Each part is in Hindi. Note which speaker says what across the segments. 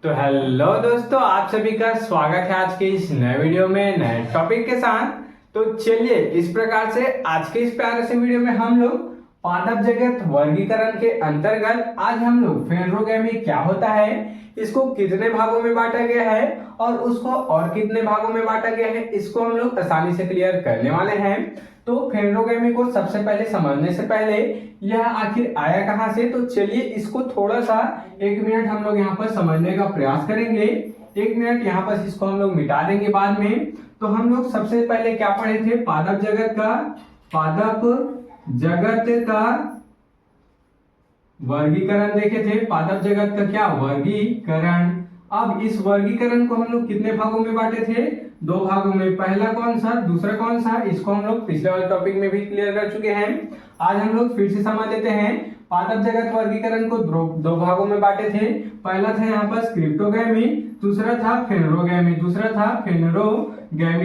Speaker 1: तो हेलो दोस्तों, आप सभी का स्वागत है आज के इस नए वीडियो में नए टॉपिक के साथ। तो चलिए इस प्रकार से आज के इस प्यारे से वीडियो में हम लोग पादप जगत वर्गीकरण के अंतर्गत आज हम लोग फेनरोगेमी क्या होता है, इसको कितने भागों में बांटा गया है और उसको और कितने भागों में बांटा गया है, इसको हम लोग आसानी से क्लियर करने वाले हैं। तो फेनरोगेमी को सबसे पहले समझने से पहले यह आखिर आया कहां से, तो चलिए इसको थोड़ा सा 1 मिनट हम लोग यहाँ पर समझने का प्रयास करेंगे। 1 मिनट यहाँ पर इसको हम लोग मिटा देंगे बाद में। तो हम लोग सबसे पहले क्या पढ़े थे, पादप जगत का वर्गीकरण देखे थे। पादप जगत का क्या वर्गीकरण। अब इस वर्गीकरण को हम लोग कितने भागों में बांटे थे, 2 भागों में। पहला कौन सा, दूसरा कौन सा, इसको हम लोग पिछले वाले टॉपिक में भी क्लियर कर चुके हैं। आज हम लोग फिर से समझ लेते हैं। पादप जगत वर्गीकरण को 2 भागों में बांटे थे। पहला था यहाँ पर क्रिप्टोगैमी, दूसरा था फेनरोगैमी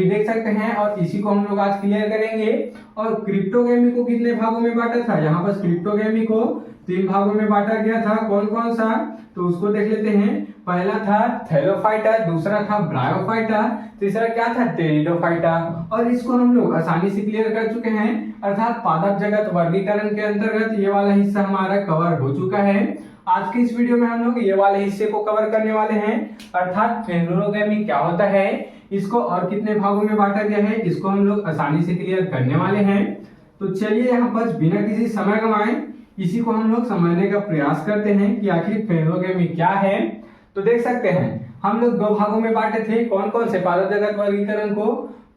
Speaker 1: देख सकते हैं, और इसी को हम लोग आज क्लियर करेंगे। और क्रिप्टोगैमी को कितने भागों में बांटा था, यहाँ पर क्रिप्टोगैमी को 3 भागों में बांटा गया था। कौन कौन सा, तो उसको देख लेते हैं। पहला था थैलोफाइटा, दूसरा था ब्रायोफाइटा, तीसरा क्या था टेरिडोफाइटा। और इसको हम लोग आसानी से क्लियर कर चुके हैं, अर्थात पादप जगत वर्गीकरण के अंतर्गत ये वाला हिस्सा हमारा कवर हो चुका है। आज की इस वीडियो में हम लोग ये वाले हिस्से को कवर करने वाले हैं, अर्थात फेनरोगेमी क्या होता है, इसको और कितने भागों में बांटा गया है, इसको हम लोग आसानी से क्लियर करने वाले हैं। तो चलिए यहाँ पर बिना किसी समय गंवाए इसी को हम लोग समझने का प्रयास करते हैं कि आखिर फेनरोगेमी क्या है। तो देख सकते हैं हम लोग 2 भागों में बांटे थे। कौन कौन से पादप जगत वर्गीकरण को,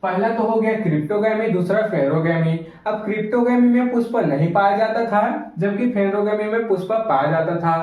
Speaker 1: पहला तो हो गया क्रिप्टोगैमी, दूसरा फेनरोगैमी। अब क्रिप्टोगैमी में पुष्प नहीं पाया जाता था, जबकि फेनरोगैमी में पुष्प पाया जाता था।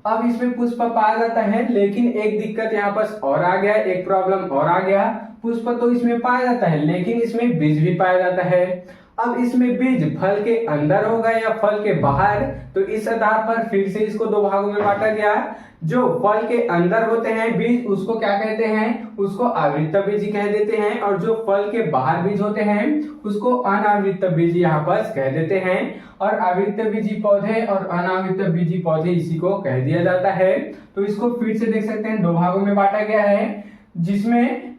Speaker 1: अब इसमें पुष्प पाया जाता है, लेकिन एक दिक्कत यहाँ पर और आ गया, एक प्रॉब्लम और आ गया। पुष्प तो इसमें पाया जाता है, लेकिन इसमें बीज भी पाया जाता है। अब इसमें बीज फल के अंदर होगा या फल के बाहर, तो इस आधार पर फिर से इसको 2 भागों में बांटा गया। जो फल के अंदर होते हैं बीज, उसको क्या कहते हैं, उसको आवृत्त बीज कह देते हैं, और जो फल के बाहर बीज होते हैं उसको अनावृत्त बीज यहाँ पर कह देते हैं। और आवृत्त बीजी पौधे और अनावृत्त बीजी पौधे इसी को कह दिया जाता है। तो इसको फिर से देख सकते हैं 2 भागों में बांटा गया है, जिसमें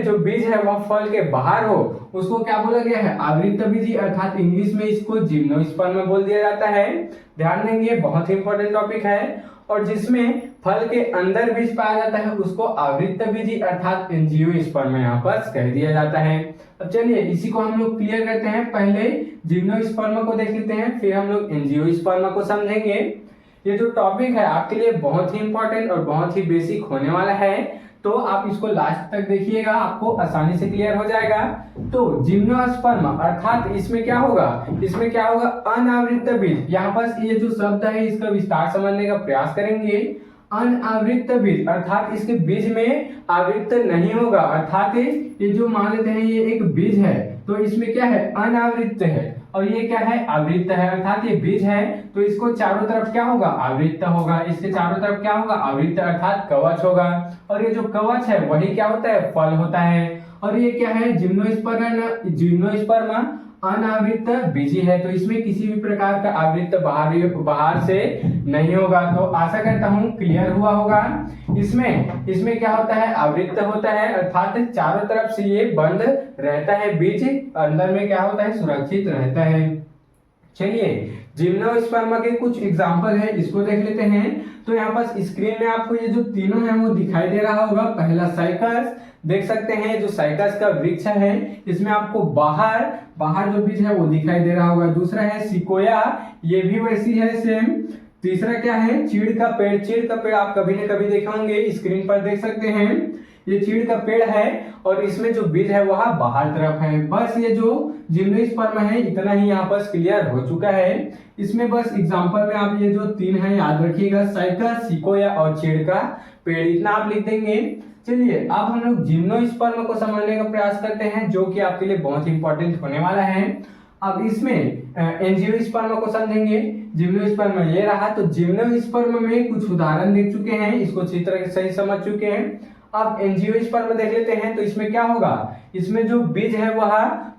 Speaker 1: जो बीज है वह फल के बाहर हो उसको क्या बोला गया है, आवृत्त बीजी, अर्थात इंग्लिश में इसको जिम्नोस्पर्म बोल दिया जाता है। ध्यान देंगे, बहुत ही इंपॉर्टेंट टॉपिक है। और जिसमें फल के अंदर बीज पाया जाता है उसको आवृत्त बीजी अर्थात एंजियोस्पर्म यहाँ पर कह दिया जाता है। अब चलिए इसी को हम लोग क्लियर करते हैं। पहले जिम्नोस्पर्म को देख लेते हैं, फिर हम लोग एंजियोस्पर्म को समझेंगे। ये जो टॉपिक है आपके लिए बहुत ही इंपॉर्टेंट और बहुत ही बेसिक होने वाला है, तो आप इसको लास्ट तक देखिएगा, आपको आसानी से क्लियर हो जाएगा। तो जिम्नोस्पर्म अर्थात इसमें क्या होगा, अनावृत्त बीज। यहाँ पर ये जो शब्द है इसका विस्तार समझने का प्रयास करेंगे। अनावृत्त बीज अर्थात इसके बीज में आवृत्त नहीं होगा, अर्थात ये जो मान लेते हैं ये एक बीज है, तो इसमें क्या है, अनावृत्त है, और ये क्या है, आवृत्त है। अर्थात ये बीज है तो इसको चारों तरफ क्या होगा, आवृत्त होगा। इसके चारों तरफ क्या होगा, आवृत्त अर्थात कवच होगा। और ये जो कवच है वही क्या होता है, फल होता है। और ये क्या है, जिम्नोस्पर्म अनावृत्त बीजी है, तो इसमें किसी भी प्रकार का आवृत्त बाहर से नहीं होगा। तो आशा करता हूँ क्लियर हुआ होगा। इसमें क्या होता है, आवृत्त होता है, अर्थात चारों तरफ से ये बंद रहता है, बीज अंदर में क्या होता है, सुरक्षित रहता है। चलिए जिम्नोस्पर्म के कुछ एग्जाम्पल है, इसको देख लेते हैं। तो यहाँ पर स्क्रीन में आपको ये जो तीनों है वो दिखाई दे रहा होगा। पहला साइकस देख सकते हैं, जो साइकस का वृक्ष है इसमें आपको बाहर जो बीज है वो दिखाई दे रहा होगा। दूसरा है सिकोया, ये भी वैसी है सेम। तीसरा क्या है, चीड़ का पेड़ आप कभी न कभी देखे होंगे, स्क्रीन पर देख सकते हैं, ये चीड़ का पेड़ है और इसमें जो बीज है वह बाहर तरफ है। बस ये जो जिम्नोस्पर्म है इतना ही यहाँ पर क्लियर हो चुका है। इसमें बस एग्जांपल में आप ये जो 3 है याद रखिएगा, साइकस, सिकोया और चीड़ का पेड़, इतना आप लिख देंगे। चलिए अब हम लोग जिम्नोस्पर्म को समझने का प्रयास करते हैं, जो कि आपके लिए बहुत इंपॉर्टेंट होने वाला है। अब इसमें एंजियोस्पर्म को समझेंगे। जिम्नोस्पर्म ये रहा, तो जिम्नोस्पर्म में कुछ उदाहरण देख चुके हैं, इसको अच्छी तरह से सही समझ चुके हैं। अब एंजियोस्पर्म देख लेते हैं, तो इसमें क्या होगा, इसमें जो बीज है वह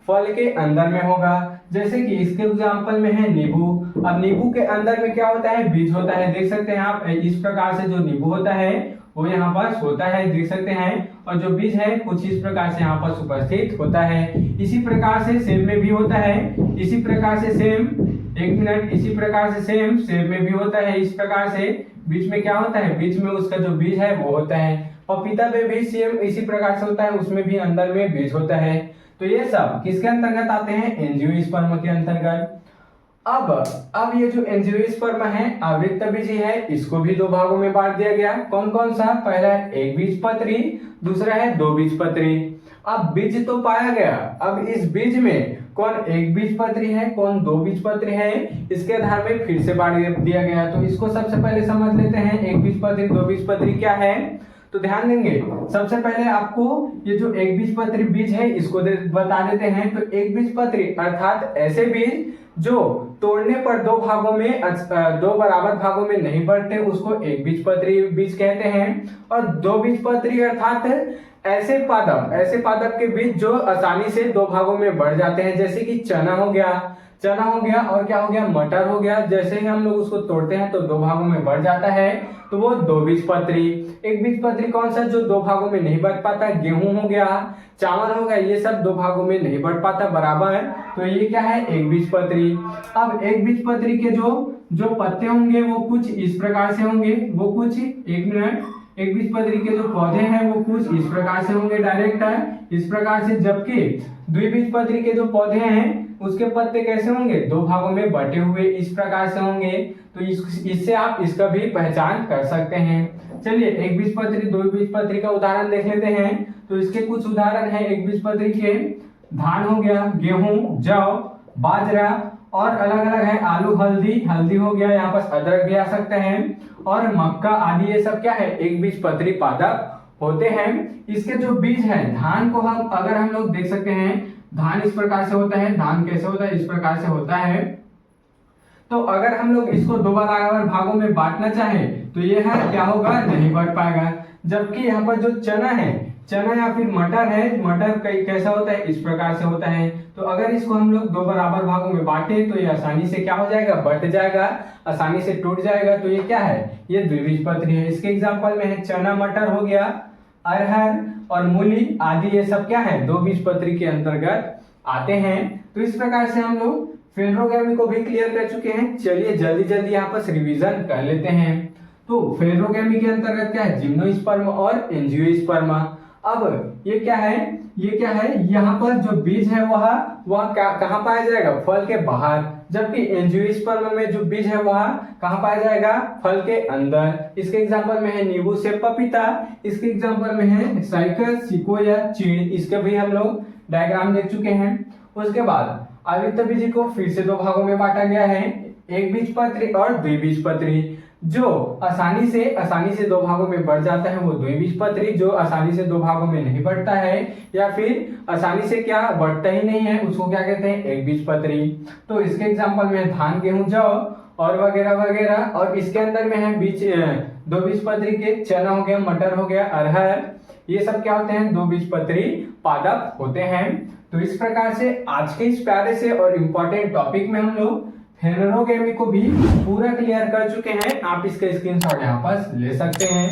Speaker 1: फल के अंदर में होगा, जैसे कि इसके एग्जांपल में है नींबू। अब नींबू के अंदर में क्या होता है, बीज होता है, देख सकते हैं आप। इस प्रकार से जो नींबू होता है वो यहाँ पर होता है, देख सकते हैं। और जो बीज है कुछ इस प्रकार से यहाँ पर उपस्थित होता है। इसी प्रकार से सेब में भी होता है, इसी प्रकार से सेम, एक मिनट, इसी प्रकार से सेम सेब में भी होता है। इस प्रकार से बीच में क्या होता है, बीच में उसका जो बीज है वो होता है। पपीता में भी सेम इसी प्रकार से होता है, उसमें भी अंदर में बीज होता है। तो ये सब किसके अंतर्गत आते हैं, एंजियोस्पर्म के अंतर्गत। अब ये जो एंजियोस्पर्म है आवृतबीजी है, इसको भी दो भागों में बांट दिया गया। कौन कौन सा, पहला है एक बीजपत्री, दूसरा है दो बीजपत्री। अब बीज तो पाया गया, अब इस बीज में कौन एक बीजपत्री है, कौन दो बीजपत्री है, इसके आधार में फिर से बांट दिया गया। तो इसको सबसे पहले समझ लेते हैं, एक बीजपत्री दो बीजपत्री क्या है। तो ध्यान देंगे, सबसे पहले आपको ये जो एक बीजपत्री बीज है इसको बता देते हैं। तो एक बीजपत्री अर्थात ऐसे बीज जो तोड़ने पर दो भागों में, दो बराबर भागों में नहीं बढ़ते, उसको एक बीजपत्री बीज कहते हैं। और दो बीजपत्री अर्थात ऐसे पादप के बीज जो आसानी से दो भागों में बढ़ जाते हैं, जैसे कि चना हो गया और क्या हो गया, मटर हो गया। जैसे ही हम लोग उसको तोड़ते हैं तो दो भागों में बढ़ जाता है, तो वो दो बीजपत्री। एक बीजपत्री कौन सा, जो दो भागों में नहीं बढ़ पाता, गेहूं हो गया, चावल हो गया, ये सब दो भागों में नहीं बढ़ पाता बराबर, तो ये क्या है, एक बीजपत्री। अब एक बीजपत्री के जो पत्ते होंगे वो कुछ इस प्रकार से होंगे, वो कुछ, एक मिनट, एक बीजपत्री के जो पौधे हैं वो कुछ इस प्रकार से होंगे, डायरेक्ट इस प्रकार से। जबकि द्विबीजपत्री के जो पौधे हैं उसके पत्ते कैसे होंगे, दो भागों में बटे हुए इस प्रकार से होंगे। तो इससे आप इसका भी पहचान कर सकते हैं। चलिए एक बीजपत्री दो बीजपत्री का उदाहरण देख लेते हैं। तो इसके कुछ उदाहरण है एक बीजपत्री के, धान हो गया, गेहूं, जौ, बाजरा, और अलग अलग है आलू, हल्दी हो गया, यहाँ पर अदरक भी आ सकते हैं, और मक्का आदि। ये सब क्या है, एक बीजपत्री पादप होते हैं। इसके जो बीज है, धान को अगर हम लोग देख सकते हैं, धान इस प्रकार से होता है, धान कैसे होता है, इस प्रकार से होता है। तो अगर हम लोग इसको दो बराबर भागों में बांटना चाहे तो ये है क्या होगा, नहीं बढ़ पाएगा। जबकि यहाँ पर जो चना है, चना या फिर मटर है, मटर कैसा होता है, इस प्रकार से होता है। तो अगर इसको हम लोग दो बराबर भागों में बांटे तो ये आसानी से क्या हो जाएगा, बट जाएगा, आसानी से टूट जाएगा। तो ये क्या है, ये द्विबीजपत्री है। इसके एग्जांपल में है चना, मटर हो गया, अरहर और मूली आदि, ये सब क्या है, दो बीजपत्री के अंतर्गत आते हैं। तो इस प्रकार से हम लोग फेलोगैमी को भी क्लियर कर चुके हैं। चलिए जल्दी यहाँ पर रिवीजन कर लेते हैं। तो फेलोगैमी के अंतर्गत क्या है, जिम्नोस्पर्म और एंजियोस्पर्म। अब ये क्या है, यहाँ पर जो बीज है वह कहाँ पाया जाएगा, फल के बाहर। जबकि एंजियोस्पर्म में जो बीज है वह कहाँ पाया जाएगा, फल के अंदर। इसके एग्जांपल में है नींबू, सेब, पपीता। इसके एग्जांपल में है साइकस, सिकोया, चीड़। इसके भी हम लोग डायग्राम देख चुके हैं। उसके बाद आवृतबीजी को फिर से दो भागों में बांटा गया है, एक बीजपत्री और द्विबीजपत्री। जो आसानी से दो भागों में बढ़ जाता है वो द्विबीजपत्री, जो आसानी से दो भागों में नहीं बढ़ता है या फिर आसानी से क्या बढ़ता ही नहीं है, उसको क्या कहते हैं, एक बीजपत्री। तो इसके एग्जांपल में धान, गेहूं, जौ और वगैरह वगैरह। और इसके अंदर में है बीज दो बीजपत्री के, चना हो गया, मटर हो गया, अरहर, ये सब क्या होते हैं, दो बीजपत्री पादप होते हैं। तो इस प्रकार से आज के इस प्यारे से और इम्पोर्टेंट टॉपिक में हम लोग फेलोगैमी को भी पूरा क्लियर कर चुके हैं। आप इसका स्क्रीनशॉट यहाँ पर ले सकते हैं।